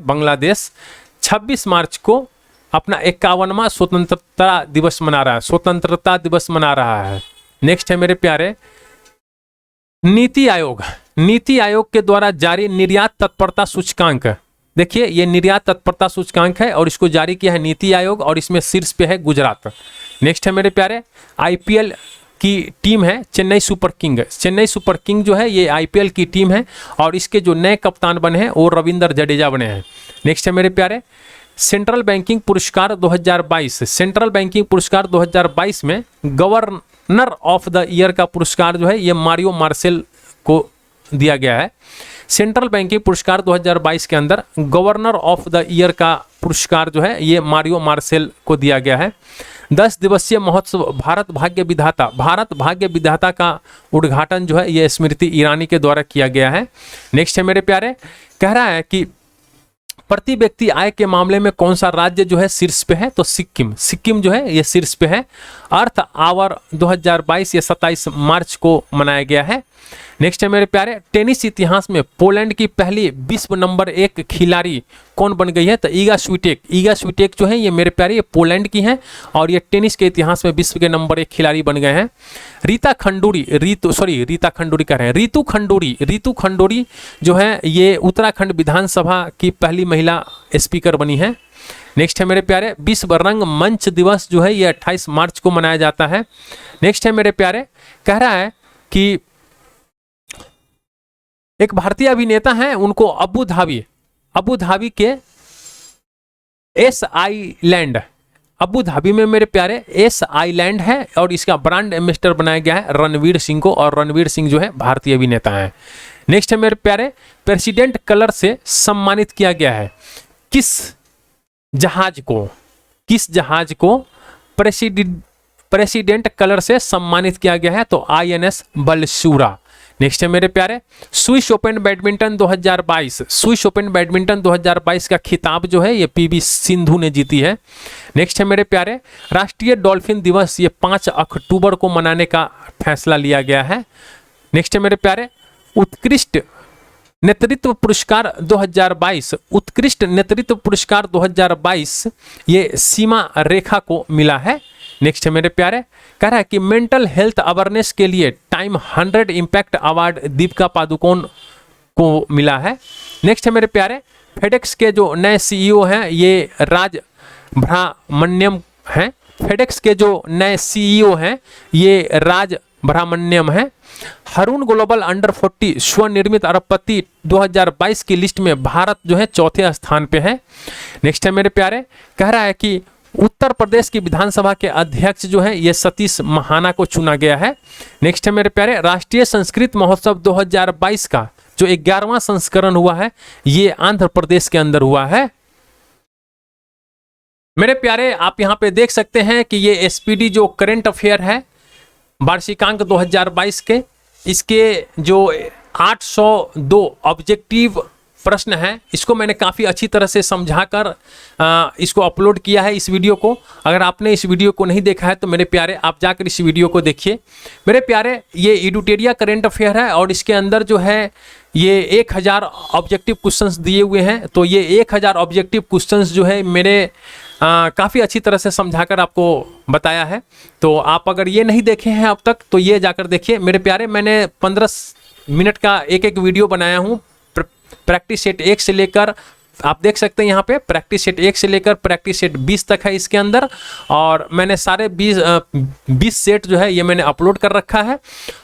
26 मार्च को अपना 51वां स्वतंत्रता दिवस मना रहा है। नेक्स्ट है मेरे प्यारे नीति आयोग के द्वारा जारी निर्यात तत्परता सूचकांक। देखिए ये निर्यात तत्परता सूचकांक है और इसको जारी किया है नीति आयोग और इसमें शीर्ष पे है गुजरात। नेक्स्ट है मेरे प्यारे आईपीएल की टीम है चेन्नई सुपर किंग जो है ये आईपीएल की टीम है और इसके जो नए कप्तान बने हैं वो रविंद्र जडेजा बने हैं। नेक्स्ट है मेरे प्यारे सेंट्रल बैंकिंग पुरस्कार 2022 में गवर्नर ऑफ द ईयर का पुरस्कार जो है ये मारियो मार्सेल को दिया गया है। सेंट्रल बैंकिंग पुरस्कार 2022 के अंदर गवर्नर ऑफ द ईयर का पुरस्कार जो है ये मारियो मार्सेल को दिया गया है। 10 दिवसीय महोत्सव भारत भाग्य विधाता का उद्घाटन जो है ये स्मृति ईरानी के द्वारा किया गया है। नेक्स्ट है मेरे प्यारे कह रहा है कि प्रति व्यक्ति आय के मामले में कौन सा राज्य जो है शीर्ष पे है? तो सिक्किम। सिक्किम जो है ये शीर्ष पे है। अर्थ आवर 2022 ये 27 मार्च को मनाया गया है। नेक्स्ट है मेरे प्यारे, टेनिस इतिहास में पोलैंड की पहली विश्व नंबर 1 खिलाड़ी कौन बन गई है? तो ईगा स्विटेक। ईगा स्विटेक जो है ये मेरे प्यारे ये पोलैंड की हैं और ये टेनिस के इतिहास में विश्व के नंबर 1 खिलाड़ी बन गए हैं। रीता खंडूरी, रीतू खंडूरी जो है ये उत्तराखंड विधानसभा की पहली महिला स्पीकर बनी है। नेक्स्ट है मेरे प्यारे, विश्व रंग मंच दिवस जो है ये 28 मार्च को मनाया जाता है। नेक्स्ट है मेरे प्यारे, कह रहा है कि एक भारतीय अभिनेता हैं, उनको अबू धाबी के एस आइलैंड, अबू धाबी में मेरे प्यारे एस आइलैंड है और इसका ब्रांड एम्बेसडर बनाया गया है रणवीर सिंह को, और रणवीर सिंह जो है भारतीय अभिनेता हैं। नेक्स्ट है मेरे प्यारे, प्रेसिडेंट कलर से सम्मानित किया गया है किस जहाज को प्रेसिडेंट कलर से सम्मानित किया गया है? तो INS बलसूरा। नेक्स्ट है मेरे प्यारे, स्विस ओपन बैडमिंटन 2022 का खिताब जो है ये PV सिंधु ने जीती है। नेक्स्ट है मेरे प्यारे, राष्ट्रीय डॉल्फिन दिवस ये 5 अक्टूबर को मनाने का फैसला लिया गया है। नेक्स्ट है मेरे प्यारे, उत्कृष्ट नेतृत्व पुरस्कार 2022 ये सीमा रेखा को मिला है। नेक्स्ट है मेरे प्यारे, कह रहा है कि मेंटल हेल्थ अवेयरनेस के लिए time 100 impact award Deepika Padukone को मिला है। नेक्स्ट है मेरे प्यारे, फेडेक्स के जो नए CEO हैं ये राज ब्रह्मण्यम हैं। फेडेक्स के जो नए CEO हैं ये राज ब्रह्मण्यम है। हरून ग्लोबल अंडर 40 स्वनिर्मित अरबपति 2022 की लिस्ट में भारत जो है 4थे स्थान पे है। नेक्स्ट है मेरे प्यारे, कह रहा है कि उत्तर प्रदेश की विधानसभा के अध्यक्ष जो है ये सतीश महाना को चुना गया है। नेक्स्ट है मेरे प्यारे, राष्ट्रीय संस्कृत महोत्सव 2022 का जो 11वां संस्करण हुआ है ये आंध्र प्रदेश के अंदर हुआ है। मेरे प्यारे, आप यहां पे देख सकते हैं कि ये SPD जो करंट अफेयर है वार्षिकांक 2022 के, इसके जो 802 ऑब्जेक्टिव प्रश्न है इसको मैंने काफ़ी अच्छी तरह से समझाकर इसको अपलोड किया है इस वीडियो को। अगर आपने इस वीडियो को नहीं देखा है तो मेरे प्यारे आप जाकर इस वीडियो को देखिए। मेरे प्यारे, ये एडुटेरिया करंट अफेयर है और इसके अंदर जो है ये 1000 ऑब्जेक्टिव क्वेश्चंस दिए हुए हैं। तो ये 1000 ऑब्जेक्टिव क्वेश्चंस जो है मेरे काफ़ी अच्छी तरह से समझाकर आपको बताया है। तो आप अगर ये नहीं देखे हैं अब तक तो ये जाकर देखिए। मेरे प्यारे, मैंने 15 मिनट का एक वीडियो बनाया हूँ प्रैक्टिस सेट 1 से लेकर, आप देख सकते हैं यहाँ पे प्रैक्टिस सेट 1 से लेकर प्रैक्टिस सेट 20 तक है इसके अंदर, और मैंने सारे 20 सेट जो है ये मैंने अपलोड कर रखा है।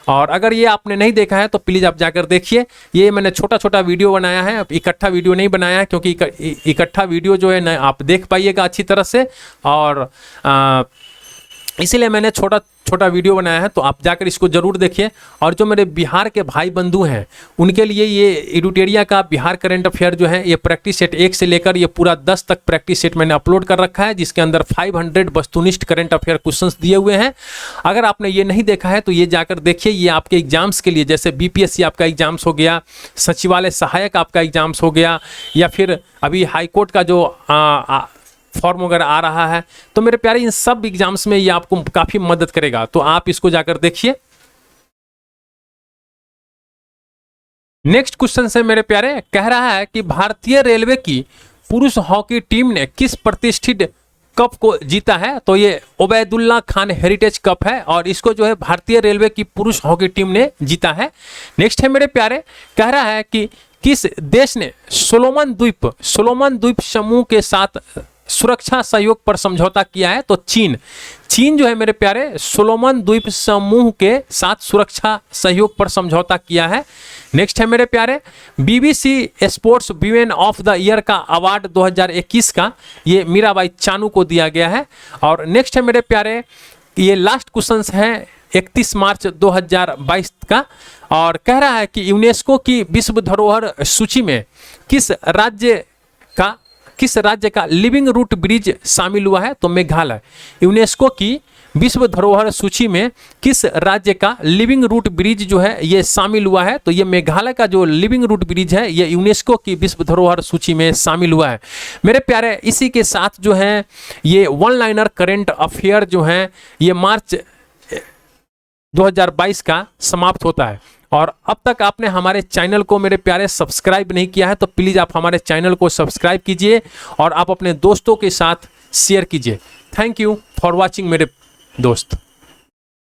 और अगर ये आपने नहीं देखा है तो प्लीज़ आप जाकर देखिए। ये मैंने छोटा छोटा वीडियो बनाया है, इकट्ठा वीडियो नहीं बनाया है, क्योंकि इकट्ठा वीडियो जो है ना आप देख पाइएगा अच्छी तरह से, और इसीलिए मैंने छोटा छोटा वीडियो बनाया है। तो आप जाकर इसको जरूर देखिए। और जो मेरे बिहार के भाई बंधु हैं उनके लिए ये एडुटेरिया का बिहार करंट अफेयर जो है ये प्रैक्टिस सेट 1 से लेकर ये पूरा 10 तक प्रैक्टिस सेट मैंने अपलोड कर रखा है, जिसके अंदर 500 वस्तुनिष्ठ करंट अफेयर क्वेश्चंस दिए हुए हैं। अगर आपने ये नहीं देखा है तो ये जाकर देखिए। ये आपके एग्जाम्स के लिए, जैसे BPSC आपका एग्जाम्स हो गया, सचिवालय सहायक आपका एग्जाम्स हो गया, या फिर अभी हाईकोर्ट का जो फॉर्म वगैरह आ रहा है, तो मेरे प्यारे इन सब एग्जाम्स में ये आपको काफी मदद करेगा। तो आप इसको जाकर देखिए। नेक्स्ट क्वेश्चन से मेरे प्यारे, कह रहा है कि भारतीय रेलवे की पुरुष हॉकी टीम ने किस प्रतिष्ठित कप को जीता है? तो ये उबैदुल्ला खान हेरिटेज कप है और इसको जो है भारतीय रेलवे की पुरुष हॉकी टीम ने जीता है। नेक्स्ट है मेरे प्यारे, कह रहा है कि किस देश ने सोलोमन द्वीप समूह के साथ सुरक्षा सहयोग पर समझौता किया है? तो चीन जो है मेरे प्यारे सोलोमन द्वीप समूह के साथ सुरक्षा सहयोग पर समझौता किया है। नेक्स्ट है मेरे प्यारे, BBC sports women of the year का अवार्ड 2021 का ये मीराबाई चानू को दिया गया है। और नेक्स्ट है मेरे प्यारे, ये लास्ट क्वेश्चन है 31 मार्च 2022 का, और कह रहा है कि यूनेस्को की विश्व धरोहर सूची में किस राज्य का किस राज्य का लिविंग रूट ब्रिज शामिल हुआ है? तो मेघालय। यूनेस्को की विश्व धरोहर सूची में किस राज्य का लिविंग रूट ब्रिज जो है ये शामिल हुआ है? तो ये मेघालय का जो लिविंग रूट ब्रिज है ये यूनेस्को की विश्व धरोहर सूची में शामिल हुआ है। मेरे प्यारे, इसी के साथ जो है ये वन लाइनर करेंट अफेयर जो है ये मार्च 2022 का समाप्त होता है। और अब तक आपने हमारे चैनल को मेरे प्यारे सब्सक्राइब नहीं किया है तो प्लीज़ आप हमारे चैनल को सब्सक्राइब कीजिए और आप अपने दोस्तों के साथ शेयर कीजिए। थैंक यू फॉर वॉचिंग मेरे दोस्त।